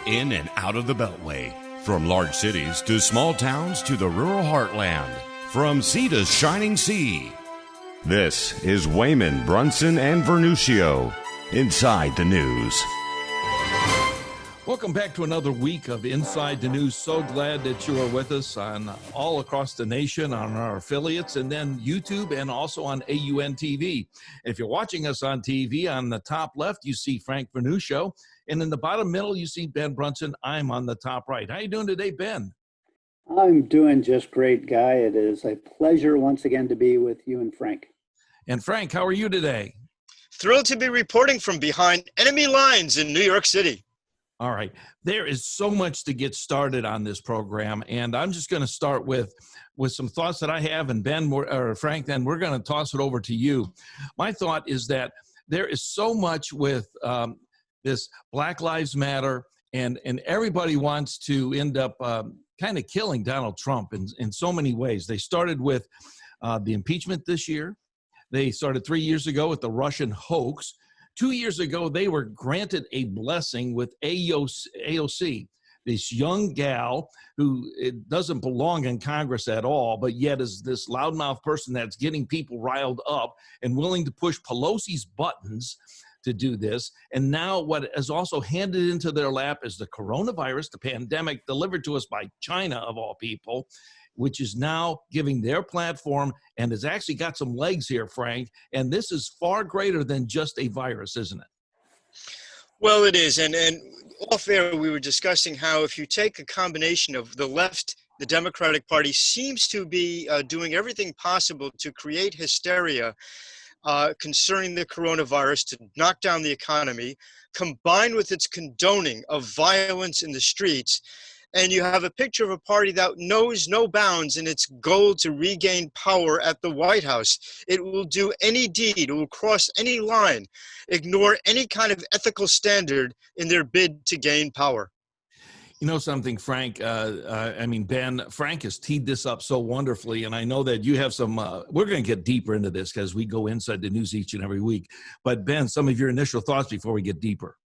in and out of the Beltway. From large cities to small towns to the rural heartland. From sea to shining sea. This is Wehman, Brunson, and Vernuccio. Inside the News. Welcome back to another week of Inside the News. So glad that you are with us on all across the nation, on our affiliates, and then YouTube and also on AUN TV. If you're watching us on TV, on the top left, you see Frank Vernuccio. And in the bottom middle, you see Ben Brunson. I'm on the top right. How you doing today, Ben? I'm doing just great, Guy. It is a pleasure once again to be with you and Frank. And Frank, how are you today? Thrilled to be reporting from behind enemy lines in New York City. All right. There is so much to get started on this program, and I'm just going to start with some thoughts that I have, and Ben or Frank, then we're going to toss it over to you. My thought is that there is so much with this Black Lives Matter, and everybody wants to end up kind of killing Donald Trump in so many ways. They started with the impeachment this year. They started 3 years ago with the Russian hoax. 2 years ago, they were granted a blessing with AOC, this young gal who doesn't belong in Congress at all, but yet is this loudmouth person that's getting people riled up and willing to push Pelosi's buttons to do this. And now what is also handed into their lap is the coronavirus, the pandemic delivered to us by China, of all people, which is now giving their platform and has actually got some legs here, Frank. And this is far greater than just a virus, isn't it? Well, it is. And off air, we were discussing how if you take a combination of the left, the Democratic Party seems to be doing everything possible to create hysteria concerning the coronavirus, to knock down the economy, combined with its condoning of violence in the streets. And you have a picture of a party that knows no bounds in its goal to regain power at the White House. It will do any deed, it will cross any line, ignore any kind of ethical standard in their bid to gain power. You know something, Frank? Ben, Frank has teed this up so wonderfully, and I know that you have some, we're going to get deeper into this because we go inside the news each and every week. But Ben, some of your initial thoughts before we get deeper.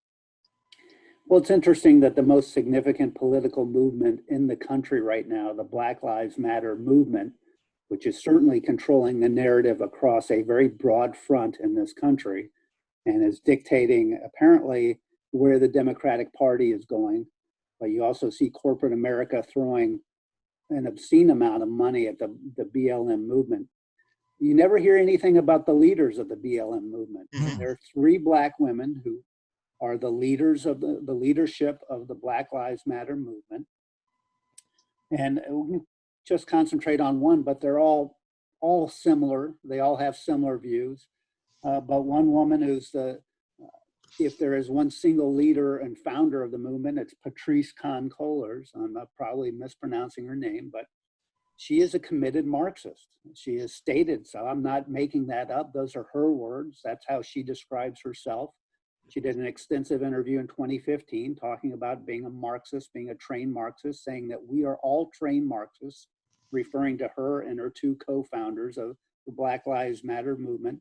Well, it's interesting that the most significant political movement in the country right now, the Black Lives Matter movement, which is certainly controlling the narrative across a very broad front in this country and is dictating apparently where the Democratic Party is going. But you also see corporate America throwing an obscene amount of money at the BLM movement. You never hear anything about the leaders of the BLM movement. Mm-hmm. There are 3 Black women who are the leaders of the leadership of the Black Lives Matter movement. And we just concentrate on one, but they're all similar. They all have similar views. But one woman who's if there is one single leader and founder of the movement, it's Patrice Kahn-Kohlers. I'm probably mispronouncing her name, but she is a committed Marxist. She has stated so. I'm not making that up. Those are her words. That's how she describes herself. She did an extensive interview in 2015 talking about being a Marxist, being a trained Marxist, saying that we are all trained Marxists, referring to her and her 2 co-founders of the Black Lives Matter movement.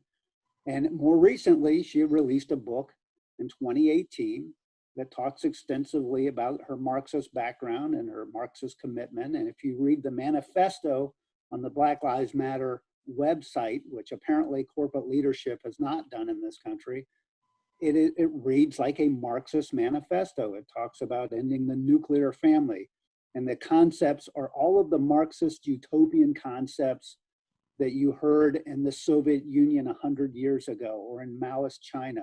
And more recently, she released a book in 2018 that talks extensively about her Marxist background and her Marxist commitment. And if you read the manifesto on the Black Lives Matter website, which apparently corporate leadership has not done in this country, it reads like a Marxist manifesto. It talks about ending the nuclear family. And the concepts are all of the Marxist utopian concepts that you heard in the Soviet Union 100 years ago or in Maoist China,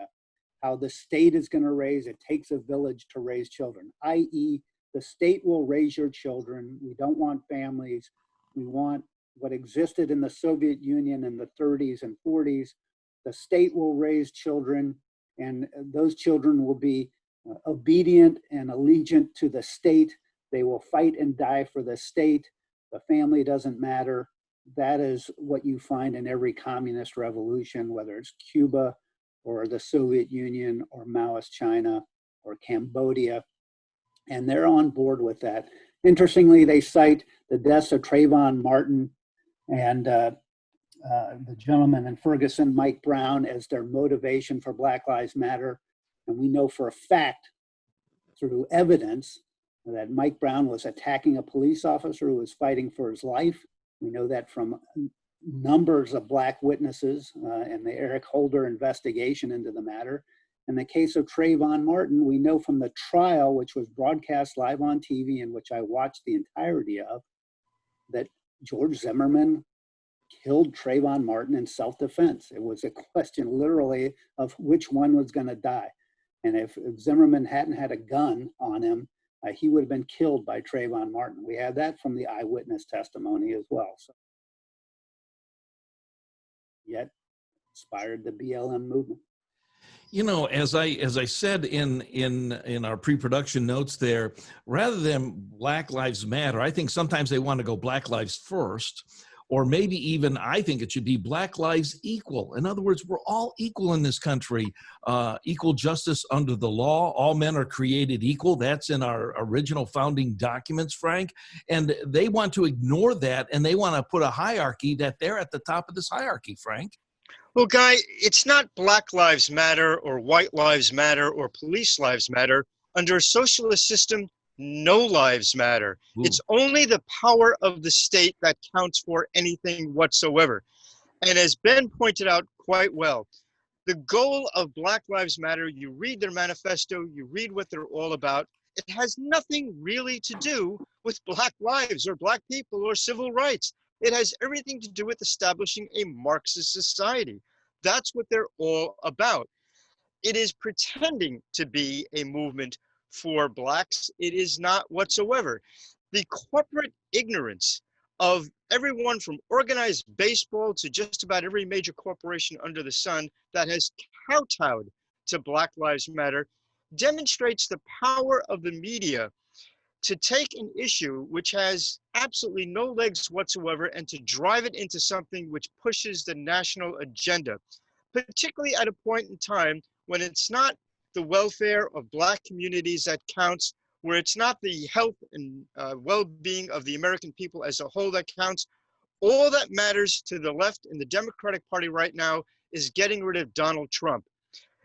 how the state is going to raise, it takes a village to raise children, i.e. the state will raise your children. We don't want families. We want what existed in the Soviet Union in the 30s and 40s. The state will raise children, and those children will be obedient and allegiant to the state. They will fight and die for the state. The family doesn't matter. That is what you find in every communist revolution, whether it's Cuba or the Soviet Union or Maoist China or Cambodia. And they're on board with that. Interestingly, they cite the deaths of Trayvon Martin and the gentleman in Ferguson, Mike Brown, as their motivation for Black Lives Matter. And we know for a fact through evidence that Mike Brown was attacking a police officer who was fighting for his life. We know that from numbers of Black witnesses and the Eric Holder investigation into the matter. In the case of Trayvon Martin, we know from the trial, which was broadcast live on TV and which I watched the entirety of, that George Zimmerman killed Trayvon Martin in self-defense. It was a question literally of which one was going to die. And if Zimmerman hadn't had a gun on him, he would have been killed by Trayvon Martin. We have that from the eyewitness testimony as well. So, yet inspired the BLM movement. You know, as I said in our pre-production notes there, rather than Black Lives Matter, I think sometimes they want to go Black Lives first, or maybe even I think it should be Black Lives Equal. In other words, we're all equal in this country, equal justice under the law. All men are created equal. That's in our original founding documents, Frank. And they want to ignore that, and they want to put a hierarchy that they're at the top of this hierarchy, Frank. Well, Guy, it's not Black Lives Matter or White Lives Matter or Police Lives Matter. Under a socialist system, no lives matter. Ooh. It's only the power of the state that counts for anything whatsoever. And as Ben pointed out quite well, the goal of Black Lives Matter, you read their manifesto, you read what they're all about, it has nothing really to do with Black lives or Black people or civil rights. It has everything to do with establishing a Marxist society. That's what they're all about. It is pretending to be a movement for Blacks. It is not whatsoever. The corporate ignorance of everyone from organized baseball to just about every major corporation under the sun that has kowtowed to Black Lives Matter demonstrates the power of the media to take an issue which has absolutely no legs whatsoever and to drive it into something which pushes the national agenda, particularly at a point in time when it's not the welfare of Black communities that counts, where it's not the health and well-being of the American people as a whole that counts. All that matters to the left in the Democratic Party right now is getting rid of Donald Trump.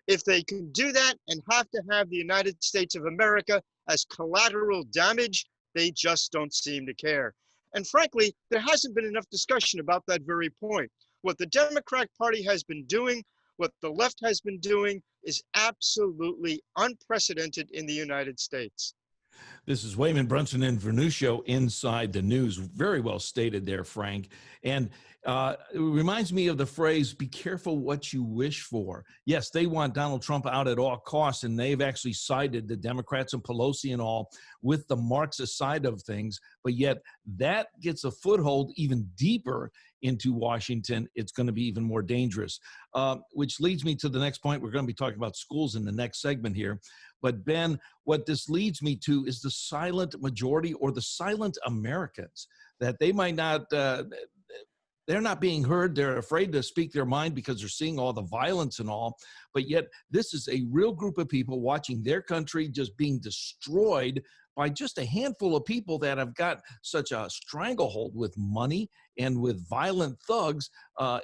If they can do that and have to have the United States of America as collateral damage, they just don't seem to care. And frankly, there hasn't been enough discussion about that very point. What the Democratic Party has been doing, what the left has been doing, is absolutely unprecedented in the United States. This is Wehman, Brunson, and Vernuccio inside the news. Very well stated there, Frank. And it reminds me of the phrase, be careful what you wish for. Yes, they want Donald Trump out at all costs, and they've actually sided, the Democrats and Pelosi and all, with the Marxist side of things. But yet that gets a foothold even deeper into Washington. It's going to be even more dangerous, which leads me to the next point. We're going to be talking about schools in the next segment here. But Ben, what this leads me to is the silent majority or the silent Americans, that they might not, they're not being heard. They're afraid to speak their mind because they're seeing all the violence and all. But yet this is a real group of people watching their country just being destroyed by just a handful of people that have got such a stranglehold with money and with violent thugs. I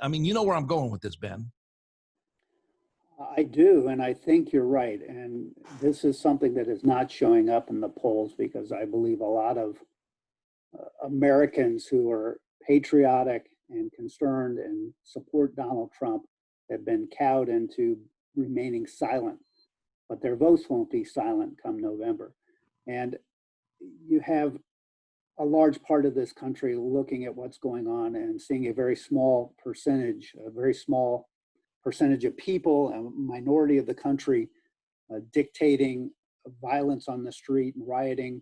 mean, you know where I'm going with this, Ben. I do, and I think you're right. And this is something that is not showing up in the polls because I believe a lot of Americans who are patriotic and concerned and support Donald Trump have been cowed into remaining silent, but their votes won't be silent come November. And you have a large part of this country looking at what's going on and seeing a very small percentage of people, a minority of the country, dictating violence on the street and rioting.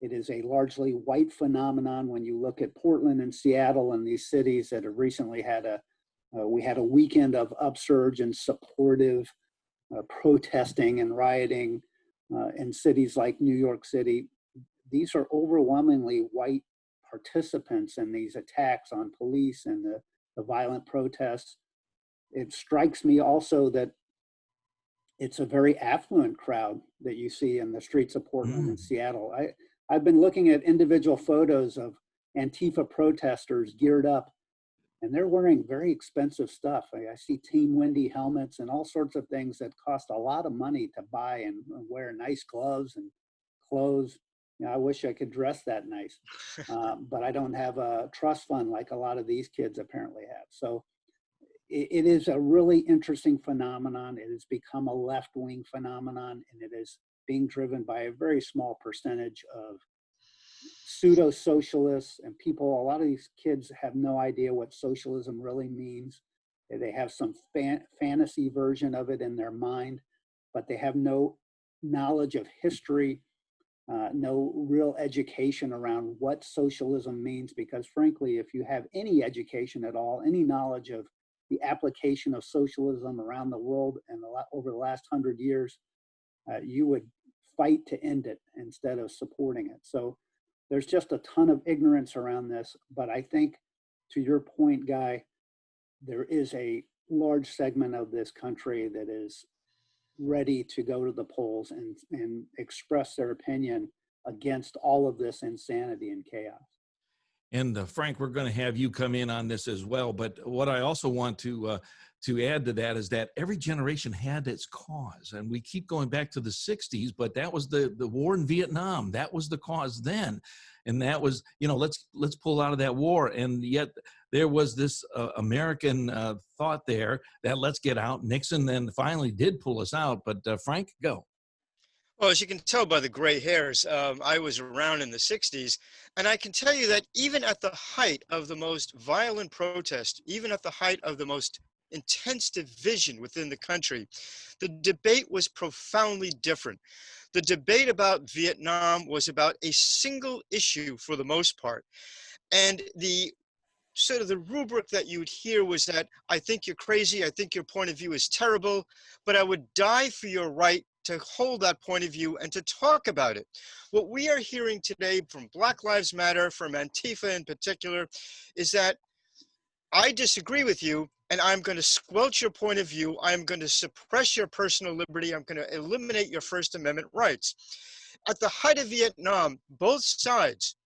It is a largely white phenomenon when you look at Portland and Seattle and these cities that have recently had we had a weekend of upsurge and supportive protesting and rioting in cities like New York City. These are overwhelmingly white participants in these attacks on police and the violent protests. It strikes me also that it's a very affluent crowd that you see in the streets of Portland and Seattle. I've been looking at individual photos of Antifa protesters geared up and they're wearing very expensive stuff. I see Team Wendy helmets and all sorts of things that cost a lot of money to buy and wear nice gloves and clothes. You know, I wish I could dress that nice, but I don't have a trust fund like a lot of these kids apparently have. So it is a really interesting phenomenon. It has become a left-wing phenomenon, and it is being driven by a very small percentage of pseudo-socialists and people. A lot of these kids have no idea what socialism really means. They have some fantasy version of it in their mind, but they have no knowledge of history, no real education around what socialism means, because frankly, if you have any education at all, any knowledge of the application of socialism around the world and over the last 100 years, you would fight to end it instead of supporting it. So there's just a ton of ignorance around this, but I think, to your point, Guy, there is a large segment of this country that is ready to go to the polls and express their opinion against all of this insanity and chaos. And Frank, we're going to have you come in on this as well. But what I also want to add to that is that every generation had its cause, and we keep going back to the '60s. But that was the war in Vietnam. That was the cause then, and that was, you know, let's pull out of that war. And yet there was this American thought there that let's get out. Nixon then finally did pull us out. But Frank, go. Well, as you can tell by the gray hairs, I was around in the 60s, and I can tell you that even at the height of the most violent protest, even at the height of the most intense division within the country, the debate was profoundly different. The debate about Vietnam was about a single issue for the most part. And the sort of the rubric that you would hear was that, I think you're crazy, I think your point of view is terrible, but I would die for your right to hold that point of view and to talk about it. What we are hearing today from Black Lives Matter, from Antifa in particular, is that I disagree with you, and I'm going to squelch your point of view. I'm going to suppress your personal liberty. I'm going to eliminate your First Amendment rights. At the height of Vietnam, both sides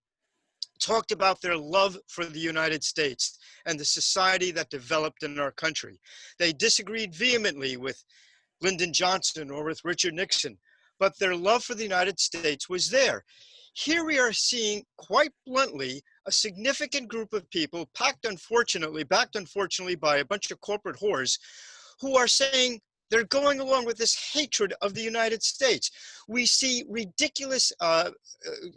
talked about their love for the United States and the society that developed in our country. They disagreed vehemently with Lyndon Johnson or with Richard Nixon, but their love for the United States was there. Here we are seeing, quite bluntly, a significant group of people backed unfortunately by a bunch of corporate whores, who are saying they're going along with this hatred of the United States. We see ridiculous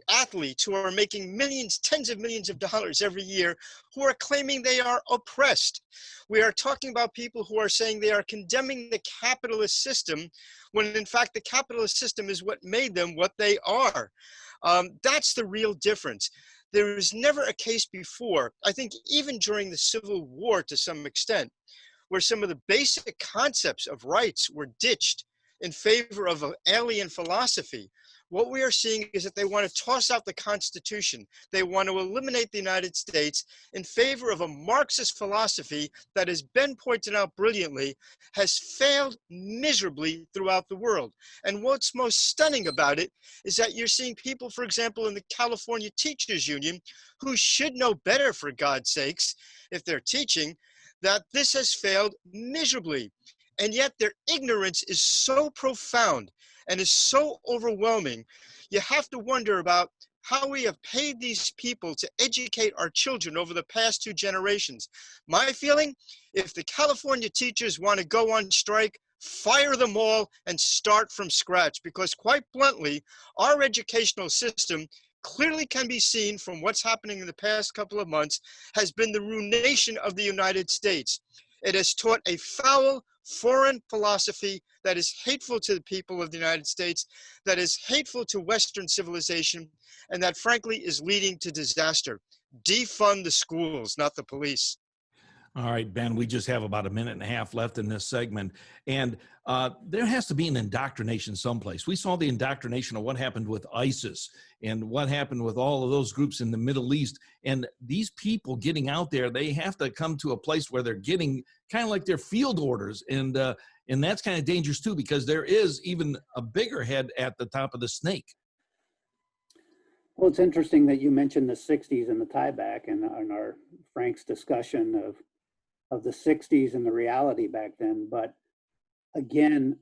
athletes who are making millions, tens of millions of dollars every year, who are claiming they are oppressed. We are talking about people who are saying they are condemning the capitalist system, when in fact the capitalist system is what made them what they are. That's the real difference. There was never a case before, I think even during the Civil War to some extent, where some of the basic concepts of rights were ditched in favor of an alien philosophy. What we are seeing is that they want to toss out the Constitution. They want to eliminate the United States in favor of a Marxist philosophy that, as Ben pointed out brilliantly, has failed miserably throughout the world. And what's most stunning about it is that you're seeing people, for example, in the California Teachers Union, who should know better, for God's sakes, if they're teaching, that this has failed miserably. And yet their ignorance is so profound and is so overwhelming. You have to wonder about how we have paid these people to educate our children over the past 2 generations. My feeling, if the California teachers want to go on strike, fire them all and start from scratch, because quite bluntly, our educational system clearly can be seen from what's happening in the past couple of months, has been the ruination of the United States. It has taught a foul, foreign philosophy that is hateful to the people of the United States, that is hateful to Western civilization, and that frankly is leading to disaster. Defund the schools, not the police. All right, Ben, we just have about a minute and a half left in this segment. And there has to be an indoctrination someplace. We saw the indoctrination of what happened with ISIS and what happened with all of those groups in the Middle East. And these people getting out there, they have to come to a place where they're getting kind of like their field orders. And that's kind of dangerous too, because there is even a bigger head at the top of the snake. Well, it's interesting that you mentioned the 60s and the tieback and our Frank's discussion of the 60s and the reality back then. But again,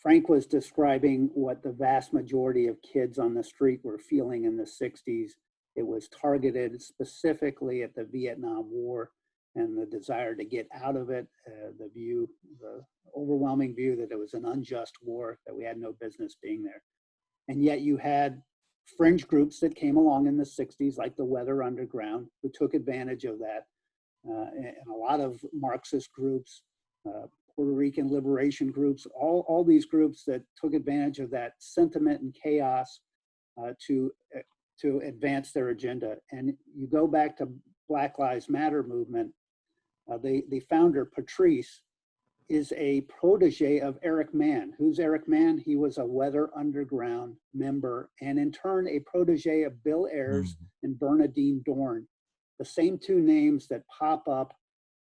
Frank was describing what the vast majority of kids on the street were feeling in the 60s. It was targeted specifically at the Vietnam War and the desire to get out of it, the overwhelming view that it was an unjust war, that we had no business being there. And yet you had fringe groups that came along in the 60s, like the Weather Underground, who took advantage of that. And a lot of Marxist groups, Puerto Rican liberation groups, all these groups that took advantage of that sentiment and chaos to advance their agenda. And you go back to Black Lives Matter movement, the founder, Patrice, is a protege of Eric Mann. Who's Eric Mann? He was a Weather Underground member, and in turn, a protege of Bill Ayers and Bernadine Dorn, the same two names that pop up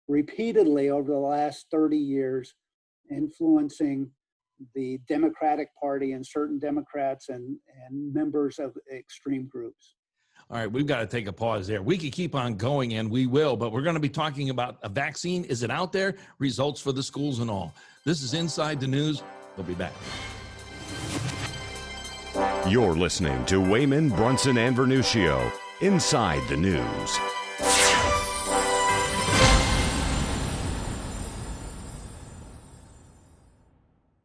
repeatedly over the last 30 years, influencing the Democratic Party and certain Democrats and members of extreme groups. All right, we've got to take a pause there. We could keep on going, and we will, but we're going to be talking about a vaccine. Is it out there? Results for the schools and all. This is Inside the News. We'll be back. You're listening to Wehman, Brunson, and Vernuccio, Inside the News.